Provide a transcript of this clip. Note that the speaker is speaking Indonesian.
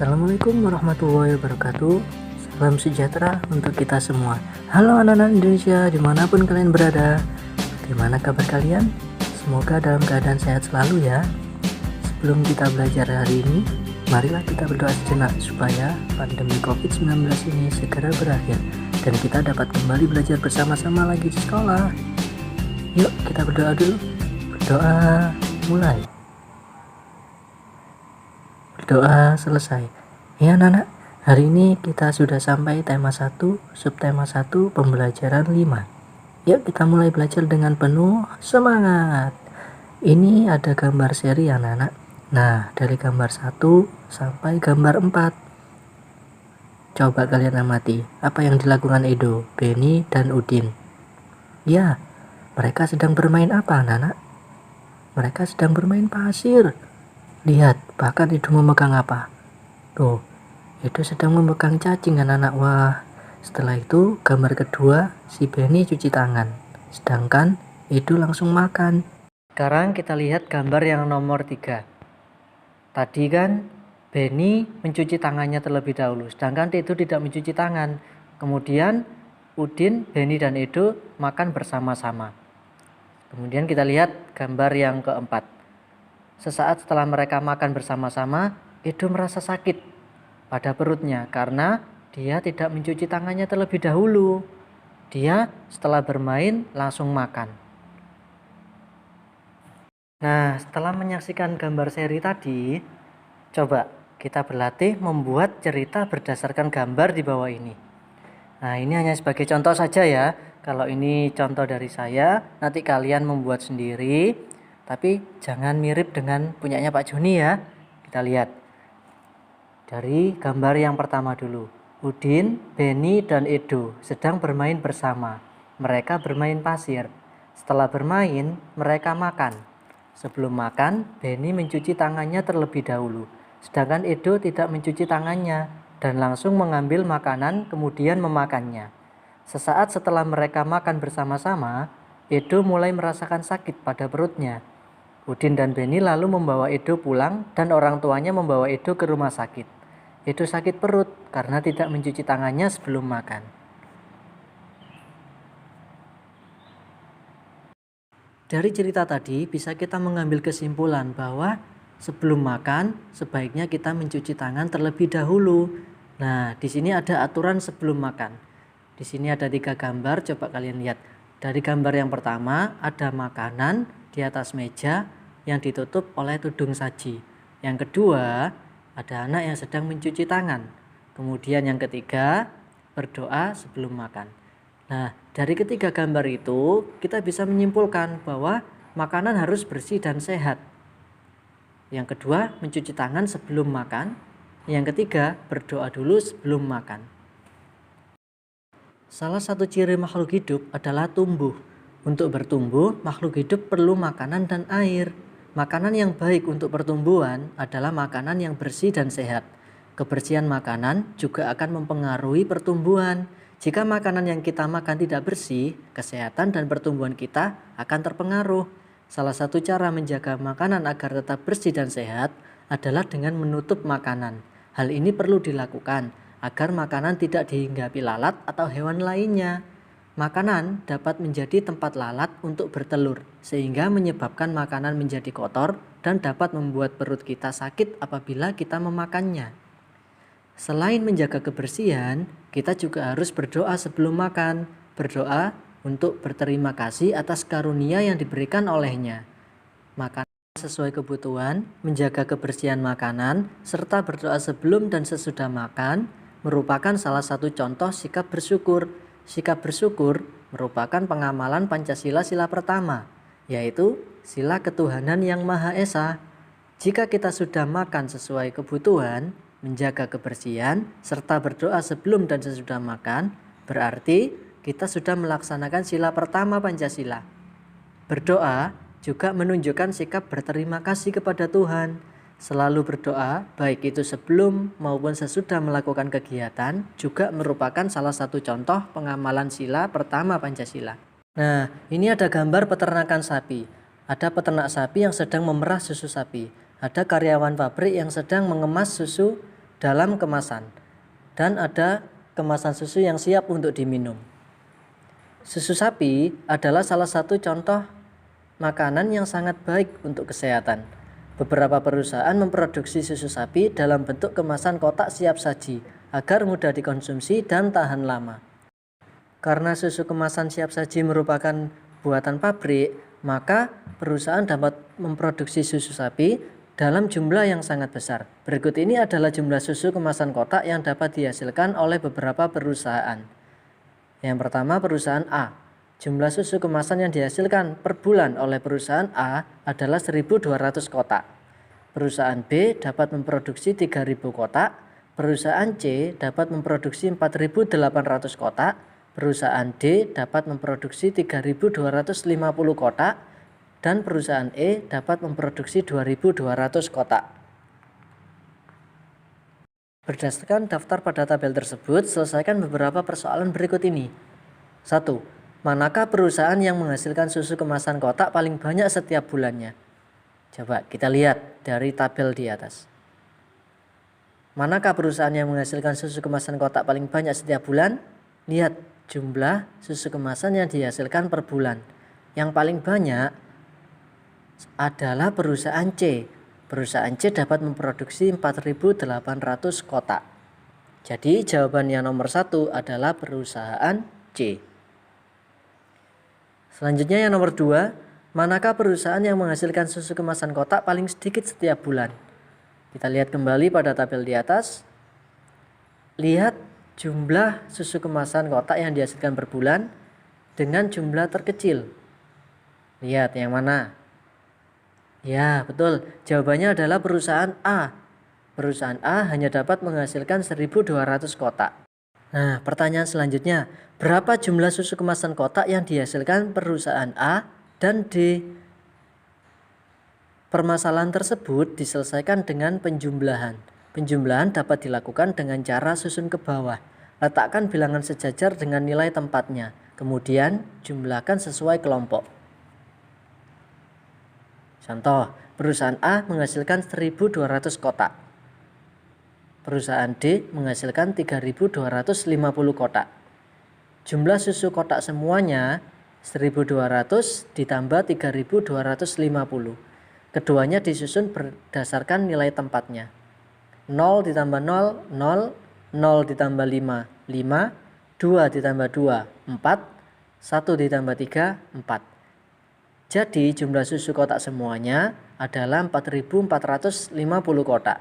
Assalamualaikum warahmatullahi wabarakatuh. Salam sejahtera untuk kita semua. Halo anak-anak Indonesia dimanapun kalian berada. Bagaimana kabar kalian? Semoga dalam keadaan sehat selalu ya. Sebelum kita belajar hari ini, marilah kita berdoa sejenak supaya pandemi COVID-19 ini segera berakhir dan kita dapat kembali belajar bersama-sama lagi di sekolah. Yuk kita berdoa dulu. Berdoa mulai. Berdoa selesai. Ya anak-anak, hari ini kita sudah sampai tema 1, subtema 1, pembelajaran 5. Yuk kita mulai belajar dengan penuh semangat. Ini ada gambar seri anak-anak. Nah, dari gambar 1 sampai gambar 4. Coba kalian amati, apa yang dilakukan Edo, Benny, dan Udin. Ya, mereka sedang bermain apa anak-anak? Mereka sedang bermain pasir. Lihat, bahkan Edo memegang apa? Tuh, Edo sedang memegang cacing anak-anak. Wah, setelah itu gambar kedua, si Benny cuci tangan. Sedangkan Edo langsung makan. Sekarang kita lihat gambar yang nomor 3. Tadi kan Benny mencuci tangannya terlebih dahulu, sedangkan Edo tidak mencuci tangan. Kemudian Udin, Benny, dan Edo makan bersama-sama. Kemudian kita lihat gambar yang keempat. Sesaat setelah mereka makan bersama-sama, Edo merasa sakit pada perutnya karena dia tidak mencuci tangannya terlebih dahulu. Dia setelah bermain langsung makan. Nah, setelah menyaksikan gambar seri tadi, coba kita berlatih membuat cerita berdasarkan gambar di bawah ini. Nah, ini hanya sebagai contoh saja ya. Kalau ini contoh dari saya, nanti kalian membuat sendiri. Tapi jangan mirip dengan punyanya Pak Joni ya. Kita lihat dari gambar yang pertama dulu. Udin, Benny, dan Edo sedang bermain bersama. Mereka bermain pasir. Setelah bermain, mereka makan. Sebelum makan, Benny mencuci tangannya terlebih dahulu. Sedangkan Edo tidak mencuci tangannya dan langsung mengambil makanan kemudian memakannya. Sesaat setelah mereka makan bersama-sama, Edo mulai merasakan sakit pada perutnya. Udin dan Benny lalu membawa Edo pulang dan orang tuanya membawa Edo ke rumah sakit. Edo sakit perut karena tidak mencuci tangannya sebelum makan. Dari cerita tadi bisa kita mengambil kesimpulan bahwa sebelum makan sebaiknya kita mencuci tangan terlebih dahulu. Nah, di sini ada aturan sebelum makan. Di sini ada 3 gambar, coba kalian lihat. Dari gambar yang pertama ada makanan di atas meja yang ditutup oleh tudung saji. Yang kedua, ada anak yang sedang mencuci tangan. Kemudian yang ketiga, berdoa sebelum makan. Nah, dari ketiga gambar itu kita bisa menyimpulkan bahwa makanan harus bersih dan sehat. Yang kedua, mencuci tangan sebelum makan. Yang ketiga, berdoa dulu sebelum makan. Salah satu ciri makhluk hidup adalah tumbuh. Untuk bertumbuh, makhluk hidup perlu makanan dan air. Makanan yang baik untuk pertumbuhan adalah makanan yang bersih dan sehat. Kebersihan makanan juga akan mempengaruhi pertumbuhan. Jika makanan yang kita makan tidak bersih, kesehatan dan pertumbuhan kita akan terpengaruh. Salah satu cara menjaga makanan agar tetap bersih dan sehat adalah dengan menutup makanan. Hal ini perlu dilakukan agar makanan tidak dihinggapi lalat atau hewan lainnya. Makanan dapat menjadi tempat lalat untuk bertelur, sehingga menyebabkan makanan menjadi kotor dan dapat membuat perut kita sakit apabila kita memakannya. Selain menjaga kebersihan, kita juga harus berdoa sebelum makan. Berdoa untuk berterima kasih atas karunia yang diberikan olehnya. Makan sesuai kebutuhan, menjaga kebersihan makanan, serta berdoa sebelum dan sesudah makan merupakan salah satu contoh sikap bersyukur. Sikap bersyukur merupakan pengamalan Pancasila sila pertama, yaitu sila ketuhanan yang Maha Esa. Jika kita sudah makan sesuai kebutuhan, menjaga kebersihan, serta berdoa sebelum dan sesudah makan, berarti kita sudah melaksanakan sila pertama Pancasila. Berdoa juga menunjukkan sikap berterima kasih kepada Tuhan. Selalu berdoa, baik itu sebelum maupun sesudah melakukan kegiatan, juga merupakan salah satu contoh pengamalan sila pertama Pancasila. Nah, ini ada gambar peternakan sapi. Ada peternak sapi yang sedang memerah susu sapi. Ada karyawan pabrik yang sedang mengemas susu dalam kemasan. Dan ada kemasan susu yang siap untuk diminum. Susu sapi adalah salah satu contoh makanan yang sangat baik untuk kesehatan. Beberapa perusahaan memproduksi susu sapi dalam bentuk kemasan kotak siap saji agar mudah dikonsumsi dan tahan lama. Karena susu kemasan siap saji merupakan buatan pabrik, maka perusahaan dapat memproduksi susu sapi dalam jumlah yang sangat besar. Berikut ini adalah jumlah susu kemasan kotak yang dapat dihasilkan oleh beberapa perusahaan. Yang pertama, perusahaan A. Jumlah susu kemasan yang dihasilkan per bulan oleh perusahaan A adalah 1.200 kotak. Perusahaan B dapat memproduksi 3.000 kotak. Perusahaan C dapat memproduksi 4.800 kotak. Perusahaan D dapat memproduksi 3.250 kotak. Dan perusahaan E dapat memproduksi 2.200 kotak. Berdasarkan daftar pada tabel tersebut, selesaikan beberapa persoalan berikut ini. 1. Manakah perusahaan yang menghasilkan susu kemasan kotak paling banyak setiap bulannya? Coba kita lihat dari tabel di atas. Manakah perusahaan yang menghasilkan susu kemasan kotak paling banyak setiap bulan? Lihat jumlah susu kemasan yang dihasilkan per bulan. Yang paling banyak adalah perusahaan C. Perusahaan C dapat memproduksi 4.800 kotak. Jadi jawaban yang nomor 1 adalah perusahaan C. Selanjutnya yang nomor 2, manakah perusahaan yang menghasilkan susu kemasan kotak paling sedikit setiap bulan? Kita lihat kembali pada tabel di atas. Lihat jumlah susu kemasan kotak yang dihasilkan per bulan dengan jumlah terkecil. Lihat yang mana? Ya, betul. Jawabannya adalah perusahaan A. Perusahaan A hanya dapat menghasilkan 1.200 kotak. Nah, pertanyaan selanjutnya, berapa jumlah susu kemasan kotak yang dihasilkan perusahaan A dan D? Permasalahan tersebut diselesaikan dengan penjumlahan. Penjumlahan dapat dilakukan dengan cara susun ke bawah. Letakkan bilangan sejajar dengan nilai tempatnya, kemudian jumlahkan sesuai kelompok. Contoh, perusahaan A menghasilkan 1.200 kotak. Perusahaan D menghasilkan 3.250 kotak. Jumlah susu kotak semuanya 1.200 ditambah 3.250. Keduanya disusun berdasarkan nilai tempatnya. 0 ditambah 0, 0, 0 ditambah 5, 5, 2 ditambah 2, 4, 1 ditambah 3, 4. Jadi jumlah susu kotak semuanya adalah 4.450 kotak.